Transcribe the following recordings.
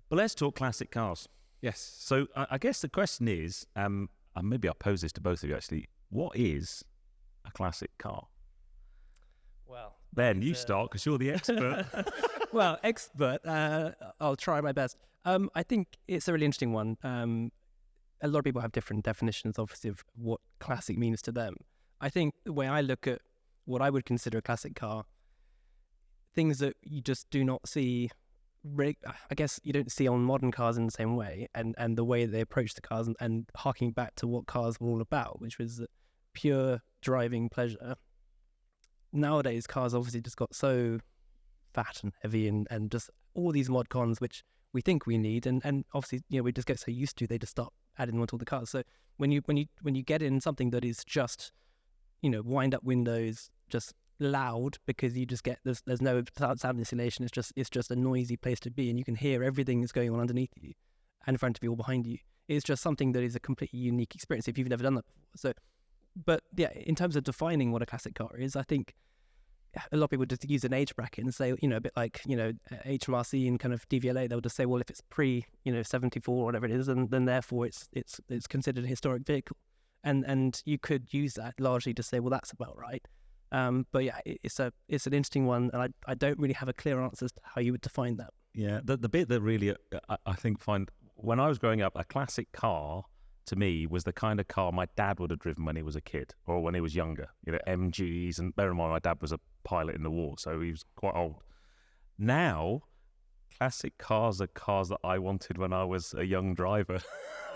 But let's talk classic cars. Yes. So I guess the question is, and maybe I'll pose this to both of you actually, what is a classic car? Well, Ben, you start because you're the expert. well, expert. I'll try my best. I think it's a really interesting one. A lot of people have different definitions, obviously, of what classic means to them. I think the way I look at what I would consider a classic car, things that you just do not see, I guess you don't see on modern cars in the same way, and the way they approach the cars, and harking back to what cars were all about, which was pure driving pleasure. Nowadays, cars obviously just got so fat and heavy and just all these mod cons, which we think we need. And obviously, we just get so used to, they just start adding them onto all the cars. So when you get in something that is just, wind up windows, just loud, because you just get, there's no sound insulation. It's just a noisy place to be, and you can hear everything that's going on underneath you and in front of you or behind you. It's just something that is a completely unique experience if you've never done that before. So, but yeah, in terms of defining what a classic car is, I think a lot of people just use an age bracket and say, a bit like, HMRC and kind of DVLA, they'll just say, well, if it's pre, 74 or whatever it is, and then therefore it's considered a historic vehicle. And you could use that largely to say, well, that's about right. But yeah, it's an interesting one, and I don't really have a clear answer as to how you would define that. Yeah, the bit that really I think when I was growing up, a classic car to me was the kind of car my dad would have driven when he was a kid or when he was younger. MGs, and bear in mind my dad was a pilot in the war, so he was quite old. Now, classic cars are cars that I wanted when I was a young driver.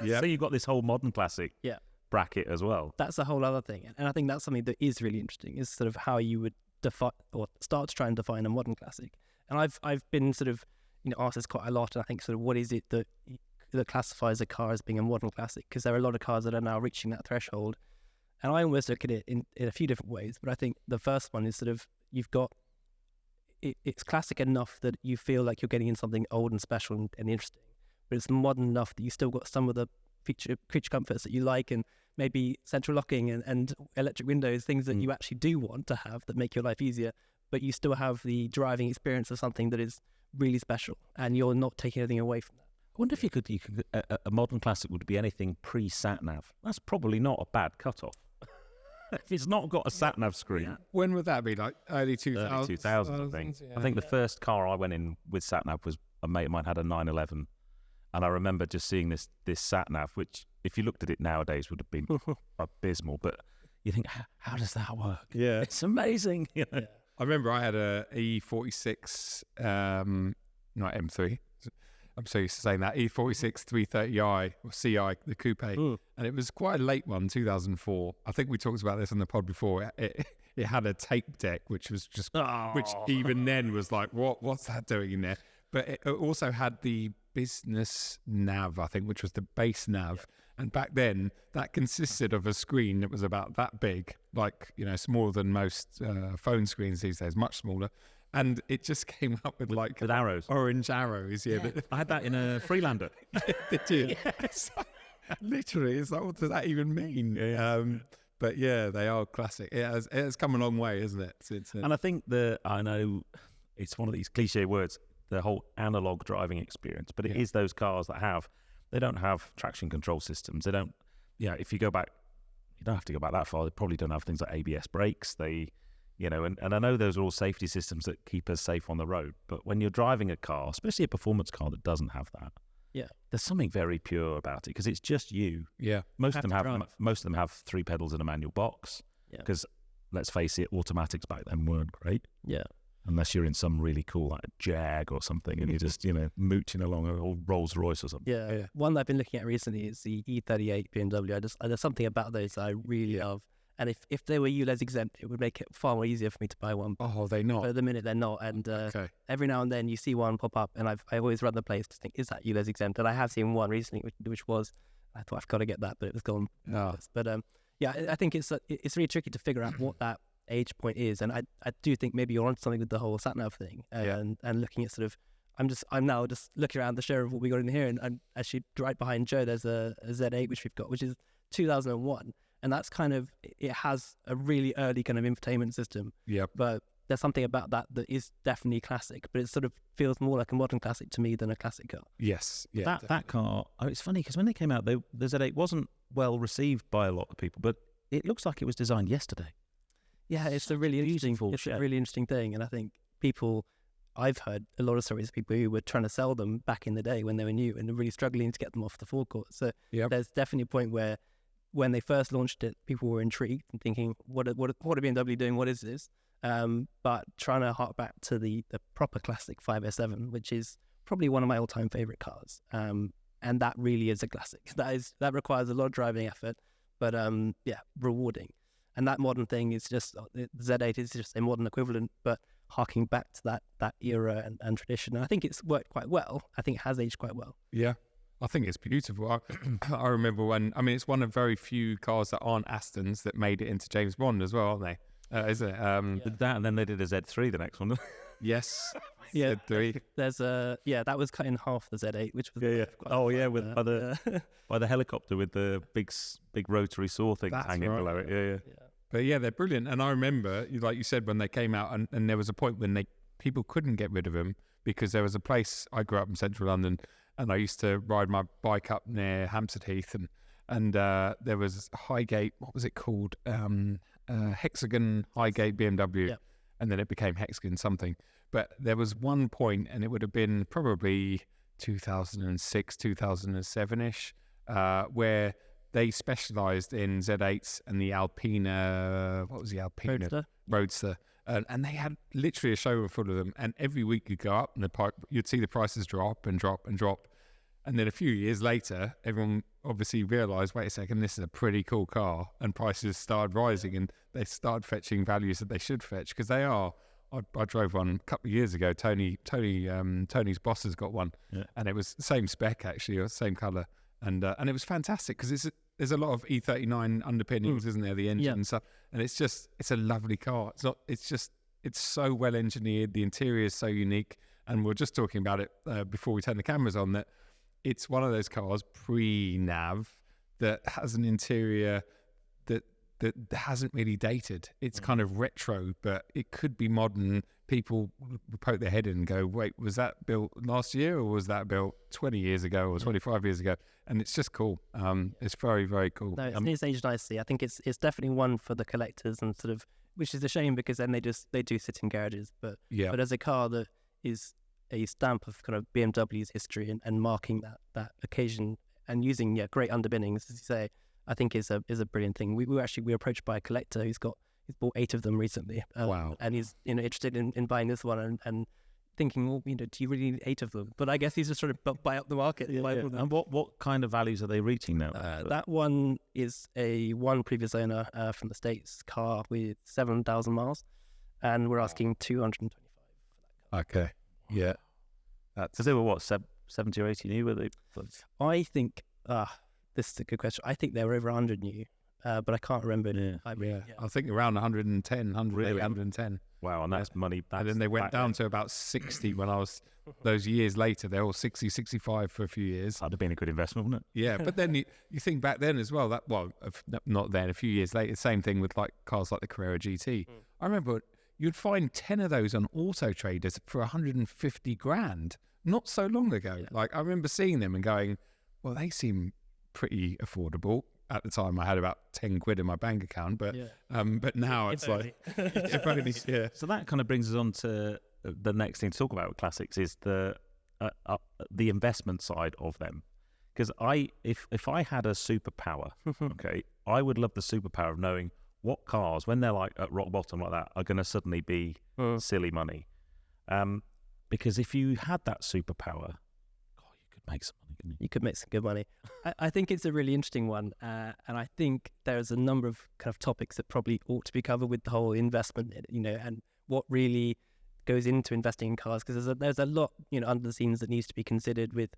Yeah. So you've got this whole modern classic. Yeah. Bracket as well. That's a whole other thing, and I think that's something that is really interesting, is sort of how you would define or start to try and define a modern classic. And I've been sort of asked this quite a lot, and I think sort of what is it that classifies a car as being a modern classic, because there are a lot of cars that are now reaching that threshold, and I almost look at it in a few different ways. But I think the first one is sort of you've got it's classic enough that you feel like you're getting in something old and special and interesting, but it's modern enough that you still got some of the creature comforts that you like, and maybe central locking and electric windows, things that you actually do want to have that make your life easier, but you still have the driving experience of something that is really special, and you're not taking anything away from that. I wonder if you could a modern classic would be anything pre-sat-nav. That's probably not a bad cut-off. If it's not got a sat-nav screen. Yeah. When would that be? Like early 2000s? Early 2000s, I think. Yeah. I think the first car I went in with sat-nav was a mate of mine had a 911. And I remember just seeing this sat-nav, which if you looked at it nowadays would have been abysmal. But you think, how does that work? Yeah. It's amazing. Yeah. I remember I had a E46, not M3. I'm so used to saying that, E46 330i or CI, the coupe. And it was quite a late one, 2004. I think we talked about this on the pod before. It had a tape deck, which was just, which even then was like, what's that doing in there? But it also had the business nav, I think, which was the base nav. Yeah. And back then, that consisted of a screen that was about that big, like, smaller than most phone screens these days, much smaller. And it just came up with arrows, orange arrows. Yeah, I had that in a Freelander. Did you? Yes. Literally, it's like, what does that even mean? Yeah. But yeah, they are classic. It has come a long way, isn't it? And I think I know it's one of these cliche words, the whole analog driving experience, but it is those cars that they don't have traction control systems. They don't. Yeah, if you go back, you don't have to go back that far. They probably don't have things like ABS brakes. And I know those are all safety systems that keep us safe on the road. But when you're driving a car, especially a performance car that doesn't have that, there's something very pure about it, because it's just you. Yeah, most of them have 3 pedals in a manual box. Yeah, because let's face it, automatics back then weren't great. Yeah, unless you're in some really cool like Jag or something, and you're just mooching along a old Rolls Royce or something. Yeah. One that I've been looking at recently is the E38 BMW. There's something about those that I really love. And if they were ULEZ exempt, it would make it far more easier for me to buy one. Oh, they're not? But at the minute, they're not. And every now and then you see one pop up, and I always run the place to think, is that ULEZ exempt? And I have seen one recently, which was, I thought I've got to get that, but it was gone. Oh. But I think it's really tricky to figure out what that age point is. And I do think maybe you're onto something with the whole sat-nav thing, and looking at sort of, I'm now just looking around the share of what we got in here, and I'm actually right behind Joe. There's a Z8 which we've got, which is 2001. And that's kind of, it has a really early kind of infotainment system. Yep. But there's something about that is definitely classic, but it sort of feels more like a modern classic to me than a classic car. Yes, yeah. That car, it's funny because when they came out, the Z8 wasn't well received by a lot of people, but it looks like it was designed yesterday. Yeah, it's a really interesting thing, and I think I've heard a lot of stories of people who were trying to sell them back in the day when they were new and really struggling to get them off the forecourt. So there's definitely a point where when they first launched it, people were intrigued and thinking, what are BMW doing? What is this? But trying to hark back to the proper classic 507, which is probably one of my all-time favorite cars. And that really is a classic. That requires a lot of driving effort, but rewarding. And that modern thing is just, the Z8 is just a modern equivalent, but harking back to that era and tradition. And I think it's worked quite well. I think it has aged quite well. Yeah, I think it's beautiful. I remember it's one of very few cars that aren't Astons that made it into James Bond as well, aren't they? Isn't it? That, and then they did a Z3, the next one. Yes. Yeah. Z3. There's that was cut in half, the Z8, which was by the helicopter with the big rotary saw thing hanging below it. Yeah. But yeah, they're brilliant. And I remember, like you said, when they came out, and there was a point when people couldn't get rid of them because there was a place, I grew up in central London, and I used to ride my bike up near Hampstead Heath, and there was Highgate, what was it called? Hexagon Highgate BMW. Yep. And then it became Hexagon something. But there was one point, and it would have been probably 2006, 2007-ish, where they specialised in Z8s and the Alpina, what was the Alpina? Roadster. And they had literally a showroom full of them. And every week you'd go up and you'd see the prices drop and drop and drop. And then a few years later, everyone obviously realised, wait a second, this is a pretty cool car. And prices started rising and they started fetching values that they should fetch because they are. I drove one a couple of years ago. Tony's boss has got one. Yeah. And it was the same spec actually, or same colour. And it was fantastic because there's a lot of E39 underpinnings, isn't there? The engine and stuff. And it's a lovely car. It's so well engineered. The interior is so unique. And we were just talking about it before we turned the cameras on, that it's one of those cars pre-nav that has an interior that hasn't really dated. It's kind of retro, but it could be modern. People poke their head in and go, wait, was that built last year or was that built 20 years ago or 25 years ago? And it's just cool. It's very, very cool. No, it's aged nicely. I think it's definitely one for the collectors, and sort of, which is a shame because then they do sit in garages. But as a car that is a stamp of kind of BMW's history and marking that occasion and using great underpinnings, as you say, I think is a brilliant thing. We were approached by a collector he's bought 8 of them recently. Wow. And he's interested in buying this one and thinking, well, do you really need 8 of them? But I guess he's just trying to buy up the market. And what kind of values are they reaching now? That one is one previous owner from the States car with 7,000 miles, and we're asking 225 for that car. Okay. Yeah. So they were what, 70 or 80 new? Were they? I think this is a good question. I think they were over 100 new, but I can't remember. I think around 110. Wow, and that's money. And then they went down to about 60 when I was, those years later, they were all 60, 65 for a few years. That'd have been a good investment, wouldn't it? Yeah, but then you think back then as well, not then, a few years later, same thing with like cars like the Carrera GT. I remember you'd find 10 of those on Auto Traders for 150 grand not so long ago. Yeah. Like I remember seeing them and going, well, they seem pretty affordable. At the time, I had about 10 quid in my bank account, but now it's like, if only, yeah. So that kind of brings us on to the next thing to talk about with classics is the investment side of them. Because if I had a superpower, okay, I would love the superpower of knowing what cars, when they're like at rock bottom like that, are going to suddenly be silly money. Because if you had that superpower, you could make some money, couldn't you? You could make some good money. I think it's a really interesting one. And I think there's a number of kind of topics that probably ought to be covered with the whole investment, and what really goes into investing in cars. Because there's a lot, under the scenes that needs to be considered with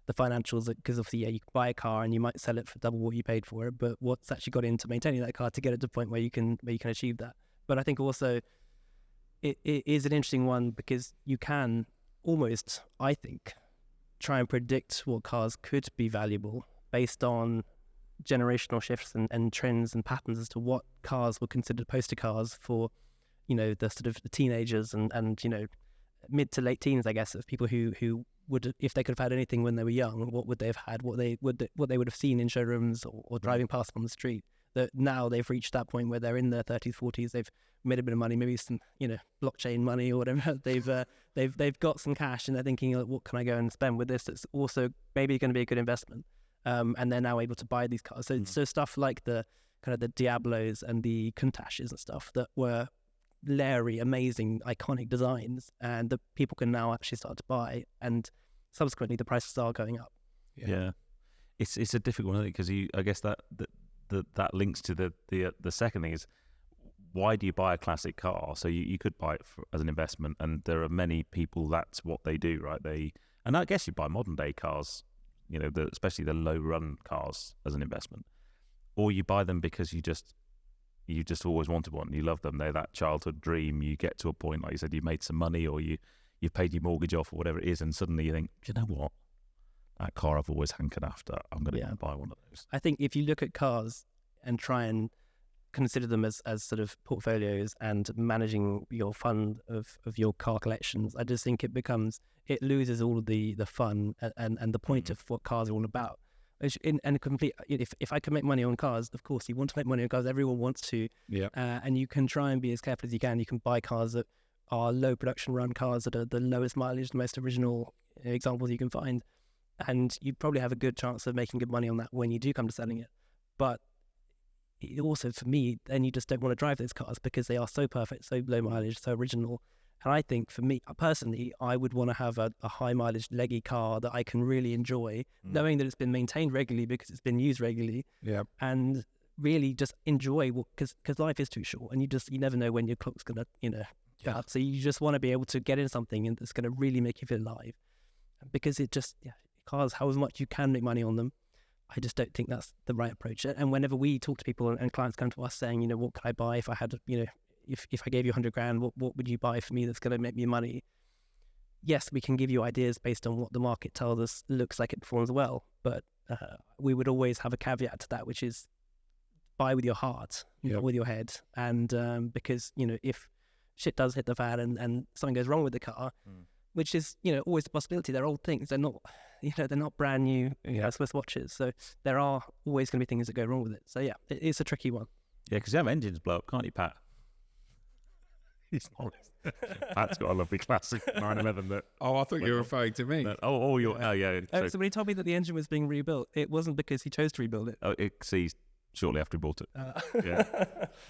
the financials, because obviously, you can buy a car and you might sell it for double what you paid for it, but what's actually got into maintaining that car to get it to a point where you can achieve that. But I think also it is an interesting one because you can almost, I think, try and predict what cars could be valuable based on generational shifts and trends and patterns as to what cars were considered poster cars for the sort of the teenagers and mid to late teens, I guess, of people who would, if they could have had anything when they were young, what would they have had? What they would have seen in showrooms or driving past them on the street. That now they've reached that point where they're in their 30s, 40s. They've made a bit of money, maybe some blockchain money or whatever. They've got some cash, and they're thinking, what can I go and spend with this? That's also maybe going to be a good investment. And they're now able to buy these cars. So stuff like the kind of the Diablos and the Countachs and stuff that were leery, amazing, iconic designs, and that people can now actually start to buy, and subsequently the prices are going up. Yeah. It's a difficult one, because I guess that links to the second thing is, why do you buy a classic car? So you could buy it as an investment, and there are many people that's what they do, right? And I guess you buy modern day cars, especially the low run cars, as an investment, or you buy them because you just always wanted one. You love them. They're that childhood dream. You get to a point, like you said, you've made some money, or you've paid your mortgage off, or whatever it is, and suddenly you think, do you know what? That car I've always hankered after, I'm going to buy one of those. I think if you look at cars and try and consider them as sort of portfolios and managing your fund of your car collections, I just think it loses all of the fun and the point of what cars are all about. If I can make money on cars, of course you want to make money on cars. Everyone wants to. Yeah. And you can try and be as careful as you can. You can buy cars that are low production run cars that are the lowest mileage, the most original examples you can find, and you probably have a good chance of making good money on that when you do come to selling it. But also, for me, then you just don't want to drive those cars because they are so perfect, so low mileage, so original. And I think for me personally, I would want to have a high mileage leggy car that I can really enjoy, knowing that it's been maintained regularly because it's been used regularly. Yeah. And really just enjoy, because life is too short, and you never know when your clock's gonna go out. So you just want to be able to get in something and that's going to really make you feel alive, because cars, however much you can make money on them, I just don't think that's the right approach. And whenever we talk to people and clients come to us saying, what could I buy if I had, if I gave you 100 grand, what would you buy for me that's going to make me money? Yes, we can give you ideas based on what the market tells us looks like it performs well, but we would always have a caveat to that, which is buy with your heart, not with your head. And because, if shit does hit the fan and something goes wrong with the car, which is, always a possibility. They're old things. They're not, they're not brand new Swiss watches. So there are always going to be things that go wrong with it. So yeah, it's a tricky one. Yeah, because you have engines blow up, can't you, Pat? He's honest. Pat's got a lovely classic 911 that... Oh, I thought you were referring to me. So when he told me that the engine was being rebuilt, it wasn't because he chose to rebuild it. Oh, it seized shortly after he bought it. Yeah.